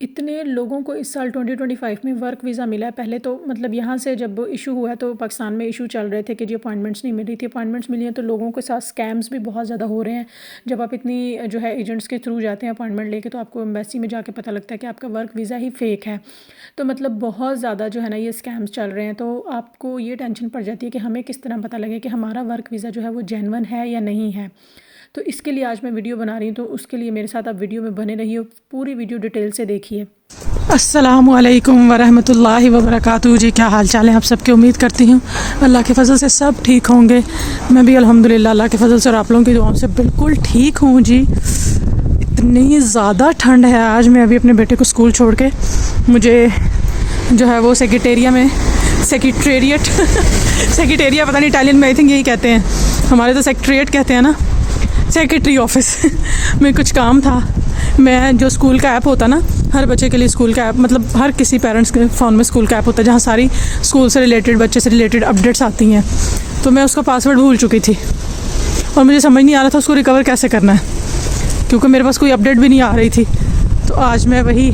इतने लोगों को इस साल 2025 में वर्क वीज़ा मिला है। पहले तो मतलब यहाँ से जब इशू हुआ तो पाकिस्तान में इशू चल रहे थे कि जी अपॉइंटमेंट्स नहीं मिल रही थी। अपॉइंटमेंट्स मिली हैं तो लोगों के साथ स्कैम्स भी बहुत ज़्यादा हो रहे हैं। जब आप इतनी जो है एजेंट्स के थ्रू जाते हैं अपॉइंटमेंट लेके, तो आपको एम्बेसी में जाके पता लगता है कि आपका वर्क वीज़ा ही फ़ेक है। तो मतलब बहुत ज़्यादा जो है ना ये स्कैम्स चल रहे हैं। तो आपको ये टेंशन पड़ जाती है कि हमें किस तरह पता लगे कि हमारा वर्क वीज़ा जो है वो जेन्युइन है या नहीं है। तो इसके लिए आज मैं वीडियो बना रही हूँ, तो उसके लिए मेरे साथ आप वीडियो में बने रहिए, पूरी वीडियो डिटेल से देखिए। अस्सलामुअलैकुम वरहमतुल्लाहि वबरकातुहू। जी क्या हाल चाल है आप सबके। उम्मीद करती हूँ अल्लाह के फ़ज़ल से सब ठीक होंगे। मैं भी अल्हम्दुलिल्लाह अल्लाह के फ़ज़ल से और आप लोगों की दुआओं से बिल्कुल ठीक हूँ जी। इतनी ज़्यादा ठंड है आज। मैं अभी अपने बेटे को स्कूल छोड़ के मुझे जो है वो सेक्रेटेरिएट सेक्रेटेरिया पता नहीं इटालियन में, आई थिंक यही कहते हैं, हमारे तो सेक्रेटेरिएट कहते हैं ना, सेक्रेटरी ऑफिस में कुछ काम था। मैं जो स्कूल का ऐप होता ना, हर बच्चे के लिए स्कूल का ऐप, मतलब हर किसी पेरेंट्स के फ़ोन में स्कूल का ऐप होता है जहाँ सारी स्कूल से रिलेटेड, बच्चे से रिलेटेड अपडेट्स आती हैं। तो मैं उसका पासवर्ड भूल चुकी थी और मुझे समझ नहीं आ रहा था उसको रिकवर कैसे करना है, क्योंकि मेरे पास कोई अपडेट भी नहीं आ रही थी। तो आज मैं वही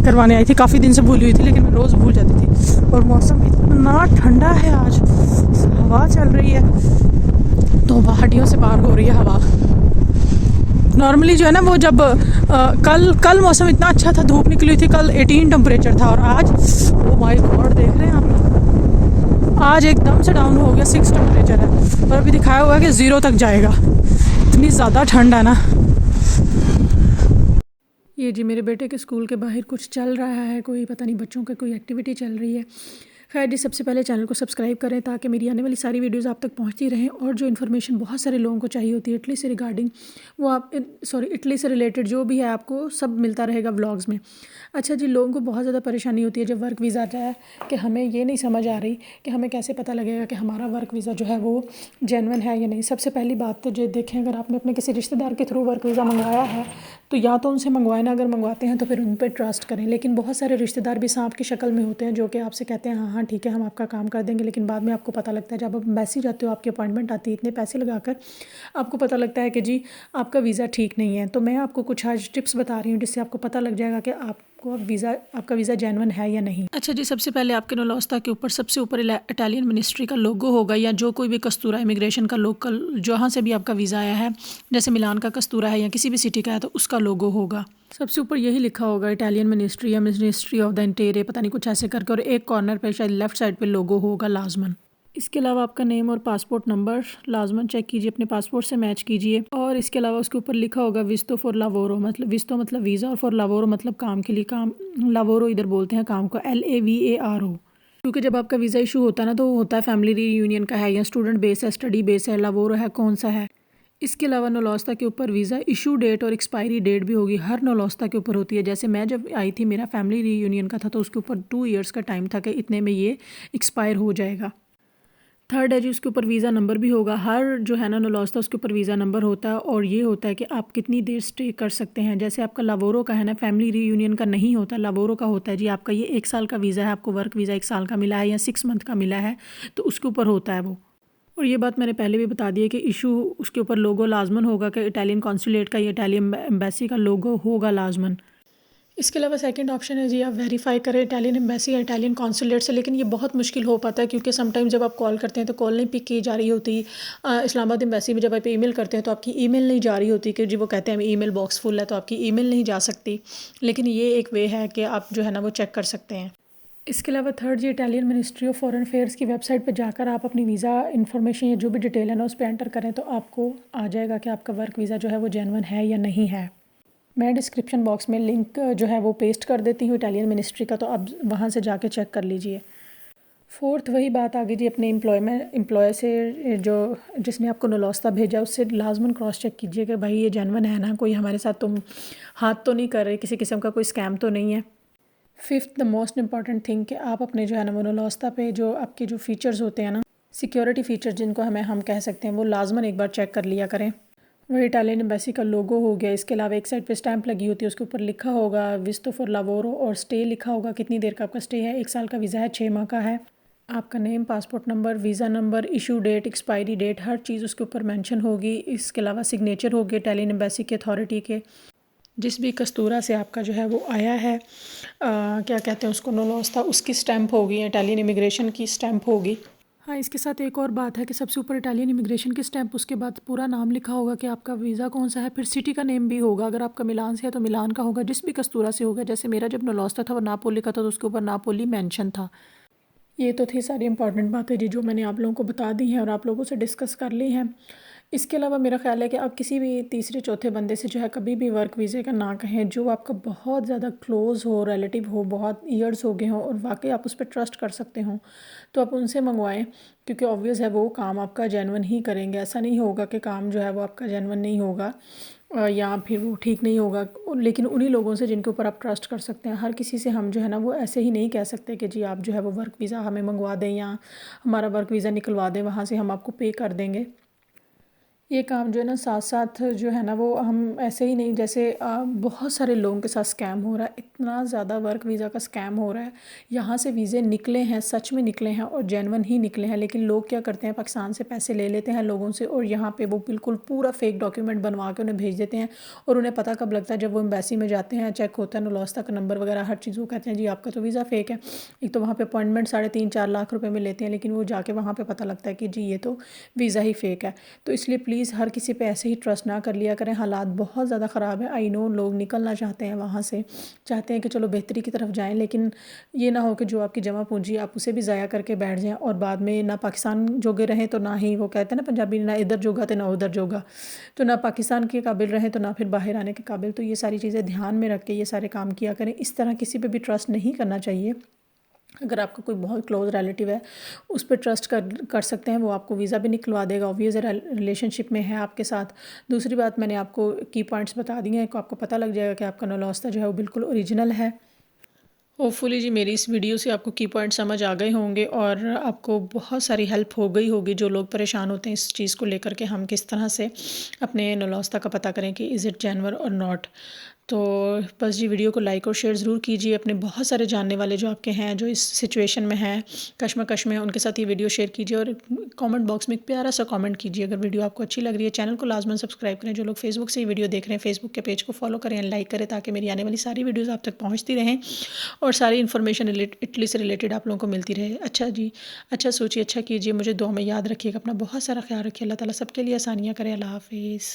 करवाने आई थी। काफ़ी दिन से भूली हुई थी लेकिन मैं रोज़ भूल जाती थी। और मौसम इतना ठंडा है आज, हवा चल रही है तो हड्डियों से पार हो रही है हवा। नॉर्मली जो है ना वो जब कल मौसम इतना अच्छा था, धूप निकली हुई थी, कल 18 टेम्परेचर था और आज ओ माय गॉड देख रहे हैं आप, आज एकदम से डाउन हो गया, 6 टेम्परेचर है और अभी दिखाया हुआ है कि 0 तक जाएगा। इतनी ज़्यादा ठंड है ना। ये जी मेरे बेटे के स्कूल के बाहर कुछ चल रहा है, कोई पता नहीं बच्चों का कोई एक्टिविटी चल रही है। खैर जी, सबसे पहले चैनल को सब्सक्राइब करें ताकि मेरी आने वाली सारी वीडियोस आप तक पहुंचती रहें, और जो इन्फॉर्मेशन बहुत सारे लोगों को चाहिए होती है इटली से रिगार्डिंग, वो आप इटली से रिलेटेड जो भी है आपको सब मिलता रहेगा व्लॉग्स में। अच्छा जी, लोगों को बहुत ज़्यादा परेशानी होती है जब वर्क वीज़ा आता है कि हमें ये नहीं समझ आ रही कि हमें कैसे पता लगेगा कि हमारा वर्क वीज़ा जो है वो जेन्युइन है या नहीं। सबसे पहली बात तो जो देखें, अगर आपने अपने किसी रिश्तेदार के थ्रू वर्क वीज़ा मंगवाया है तो या तो उनसे मंगवाएं ना, अगर मंगवाते हैं तो फिर उन पर ट्रस्ट करें। लेकिन बहुत सारे रिश्तेदार भी सांप की शक्ल में होते हैं जो कि आपसे कहते हैं हाँ हाँ ठीक है हम आपका काम कर देंगे, लेकिन बाद में आपको पता लगता है जब आप एम्बेसी जाते हो, आपकी अपॉइंटमेंट आती है, इतने पैसे लगाकर आपको पता लगता है कि जी आपका वीज़ा ठीक नहीं है। तो मैं आपको कुछ आज टिप्स बता रही हूँ जिससे आपको पता लग जाएगा कि आपका वीज़ा जेन्युइन है या नहीं। अच्छा जी, सबसे पहले आपके नौलौस्ता के ऊपर सबसे ऊपर इटालियन मिनिस्ट्री का लोगो होगा, या जो कोई भी कस्तूरा इमिग्रेशन का लोकल जहाँ से भी आपका वीज़ा आया है, जैसे मिलान का कस्तूरा है या किसी भी सिटी का है, तो उसका लोगो होगा। सबसे ऊपर यही लिखा होगा इटालियन मिनिस्ट्री या मिनिस्ट्री ऑफ द इंटीरियर, पता नहीं कुछ ऐसे करके, और एक कॉर्नर पे शायद लेफ्ट साइड पे लोगो होगा लाजमन। इसके अलावा आपका नेम और पासपोर्ट नंबर लाजमन चेक कीजिए, अपने पासपोर्ट से मैच कीजिए। और इसके अलावा उसके ऊपर लिखा होगा विस्तो फॉर लावोरो, मतलब विस्तो मतलब वीज़ा और फॉर लावोरो मतलब काम के लिए, काम लावोरो इधर बोलते हैं काम को, LAVARO। क्योंकि जब आपका वीज़ा इशू होता है ना तो वो होता है फैमिली रीयूनियन का है या स्टूडेंट बेस है, स्टडी बेस है, लावोरो है, कौन सा है। इसके अलावा नौलौस्ता के ऊपर वीज़ा इशू डेट और एक्सपायरी डेट भी होगी, हर नौलौस्ता के ऊपर होती है। जैसे मैं जब आई थी मेरा फैमिली रीयूनियन का था तो उसके ऊपर 2 ईयर्स का टाइम था कि इतने में ये एक्सपायर हो जाएगा। थर्ड है जी, उसके ऊपर वीज़ा नंबर भी होगा। हर जो है ना नौलौस्ता उसके ऊपर वीज़ा नंबर होता है और ये होता है कि आप कितनी देर स्टे कर सकते हैं। जैसे आपका लावोरो का है ना, फैमिली रीयूनियन का नहीं होता, लावोरो का होता है जी। आपका ये 1 साल का वीज़ा है, आपको वर्क वीज़ा 1 साल का मिला है या 6 मंथ का मिला है तो उसके ऊपर होता है वो। और ये बात मैंने पहले भी बता दी है कि इशू उसके ऊपर लोगो लाजमन होगा कि इटालियन कॉन्सुलेट का या इटालियन एम्बेसी का लोगो होगा लाजमन। इसके अलावा सेकंड ऑप्शन है जी, आप वेरीफाई करें इटालियन एम्बेसी या इटालियन कॉन्सुलेट से, लेकिन ये बहुत मुश्किल हो पाता है क्योंकि समटाइम जब आप कॉल करते हैं तो कॉल नहीं पिक की जा रही होती। इस्लामाबाद एम्बेसी में जब आप ईमेल करते हैं तो आपकी ईमेल नहीं जा रही होती कि जी वो कहते हैं ईमेल बॉक्स फुल है तो आपकी ईमेल नहीं जा सकती। लेकिन ये एक वे है कि आप जो है ना वो चेक कर सकते हैं। इसके अलावा थर्ड जी, Italian ministry of foreign affairs की वेबसाइट पर जाकर आप अपनी वीज़ा इन्फॉर्मेशन या जो भी डिटेल है ना उस पर एंटर करें तो आपको आ जाएगा कि आपका वर्क वीज़ा जो है वो जेन्युइन है या नहीं है। मैं डिस्क्रिप्शन बॉक्स में लिंक जो है वो पेस्ट कर देती हूँ इटालियन मिनिस्ट्री का, तो आप वहाँ से जाके चेक कर लीजिए। फोर्थ वही बात आ गई जी, अपने एम्प्लॉय से जो जिसने आपको नौलौस्ता भेजा उससे लाजमन क्रॉस चेक कीजिए कि भाई ये जेन्युइन है ना, कोई हमारे साथ तुम हाथ तो नहीं कर रहे, किसी किस्म का कोई स्कैम तो नहीं है। Fifth the most important thing कि आप अपने जो है ना वो नौलौस्ता पे जो आपके जो फ़ीचर्स होते हैं ना, सिक्योरिटी फ़ीचर्स जिनको हम कह सकते हैं, वो लाजमन एक बार चेक कर लिया करें। वही इटालियन एम्बेसी का लोगो हो गया। इसके अलावा एक साइड पे स्टैंप लगी होती है, उसके ऊपर लिखा होगा विस्तो फॉर लावोरो, और स्टे लिखा होगा कितनी देर का आपका स्टे है। 1 साल का वीज़ा है, 6 माह का है। आपका name, passport number, visa number, issue date, expiry date, हर चीज़ उसके ऊपर मेंशन होगी। इसके अलावा सिग्नेचर होगी इटालियन एम्बेसी के अथॉरिटी के। जिस भी कस्तूरा से आपका जो है वो आया है क्या कहते हैं उसको, नोलोस्ता, उसकी स्टैंप होगी, इटालियन इमिग्रेशन की स्टैंप होगी। हाँ, इसके साथ एक और बात है कि सबसे ऊपर इटालियन इमिग्रेशन की स्टैंप, उसके बाद पूरा नाम लिखा होगा कि आपका वीज़ा कौन सा है, फिर सिटी का नेम भी होगा। अगर आपका मिलान से है तो मिलान का होगा, जिस भी कस्तूरा से होगा। जैसे मेरा जब नोलोस्ता था वो नापोली का था तो उसके ऊपर नापोली मेंशन था। ये तो थी सारी इंपॉर्टेंट बातें जी जो मैंने आप लोगों को बता दी हैं और आप लोगों से डिस्कस कर ली हैं। इसके अलावा मेरा ख़्याल है कि आप किसी भी तीसरे चौथे बंदे से जो है कभी भी वर्क वीज़े का ना कहें, जो आपका बहुत ज़्यादा क्लोज़ हो, रिलेटिव हो, बहुत ईयर्स हो गए हों और वाकई आप उस पर ट्रस्ट कर सकते हों, तो आप उनसे मंगवाएं। क्योंकि ऑब्वियस है वो काम आपका जेन्युइन ही करेंगे। ऐसा नहीं होगा कि काम जो है वो आपका जेन्युइन नहीं होगा या फिर वो ठीक नहीं होगा। लेकिन उन्हीं लोगों से जिनके ऊपर आप ट्रस्ट कर सकते हैं। हर किसी से हम जो है ना वो ऐसे ही नहीं कह सकते कि जी आप जो है वो वर्क वीज़ा हमें मंगवा दें या हमारा वर्क वीज़ा निकलवा दें, वहाँ से हम आपको पे कर देंगे। ये काम जो है ना साथ साथ जो है ना वो हम ऐसे ही नहीं, जैसे बहुत सारे लोगों के साथ स्कैम हो रहा है, इतना ज़्यादा वर्क वीज़ा का स्कैम हो रहा है। यहाँ से वीज़े निकले हैं, सच में निकले हैं और जेन्युइन ही निकले हैं, लेकिन लोग क्या करते हैं, पाकिस्तान से पैसे ले लेते हैं लोगों से और यहाँ पे वो बिल्कुल पूरा फेक डॉक्यूमेंट बनवा के उन्हें भेज देते हैं। और उन्हें पता कब लगता है, जब वो एम्बेसी में जाते हैं, चेक होता है नौलौस्ता का नंबर वगैरह हर चीज़, वो कहते हैं जी आपका तो वीज़ा फ़ेक है। एक तो वहाँ पर अपॉइंटमेंट 3.5-4 लाख रुपये में लेते हैं, लेकिन वो जाके वहाँ पर पता लगता है कि जी ये तो वीज़ा ही फ़ेक है। तो इसलिए प्लीज़ हर किसी पे ऐसे ही ट्रस्ट ना कर लिया करें। हालात बहुत ज़्यादा ख़राब है, आई नो, लोग निकलना चाहते हैं वहाँ से, चाहते हैं कि चलो बेहतरी की तरफ जाएं, लेकिन ये ना हो कि जो आपकी जमा पूंजी आप उसे भी ज़ाया करके बैठ जाएं और बाद में ना पाकिस्तान जोगे रहें तो ना ही, वो कहते हैं ना पंजाबी, ना इधर जोगा तो ना उधर जोगा, तो ना पाकिस्तान के काबिल रहें तो ना फिर बाहर आने के काबिल। तो ये सारी चीज़ें ध्यान में रख के ये सारे काम किया करें। इस तरह किसी पर भी ट्रस्ट नहीं करना चाहिए। अगर आपका कोई बहुत क्लोज रिलेटिव है उस पर ट्रस्ट कर सकते हैं, वो आपको वीज़ा भी निकलवा देगा, ऑब्वियस रिलेशनशिप में है आपके साथ। दूसरी बात, मैंने आपको की पॉइंट्स बता दिए हैं, को आपको पता लग जाएगा कि आपका नौलौस्ता जो है वो बिल्कुल ओरिजिनल है। होपफुली जी मेरी इस वीडियो से आपको की पॉइंट समझ आ गए होंगे और आपको बहुत सारी हेल्प हो गई होगी। जो लोग परेशान होते हैं इस चीज़ को लेकर के हम किस तरह से अपने नौलौस्ता का पता करें कि इज़ इट जेन्युइन और नॉट। तो बस जी वीडियो को लाइक और शेयर ज़रूर कीजिए। अपने बहुत सारे जानने वाले जो आपके हैं, जो इस सिचुएशन में हैं, कश्मकश में, उनके साथ ये वीडियो शेयर कीजिए और कमेंट बॉक्स में एक प्यारा सा कमेंट कीजिए अगर वीडियो आपको अच्छी लग रही है। चैनल को लाजमन सब्सक्राइब करें। जो लोग फेसबुक से ये वीडियो देख रहे हैं, फेसबुक के पेज को फॉलो करें, लाइक करें, ताकि मेरी आने वाली सारी वीडियोज़ आप तक पहुँचती रहें और सारी इन्फॉर्मेशन इटली से रिलेटेड आप लोगों को मिलती रहे। अच्छा जी, अच्छा सोचिए, अच्छा कीजिए, मुझे दुआ में याद रखिएगा, अपना बहुत सारा ख्याल रखिए। अल्लाह ताला सबके लिए आसानियाँ करे। अल्लाह हाफिज़।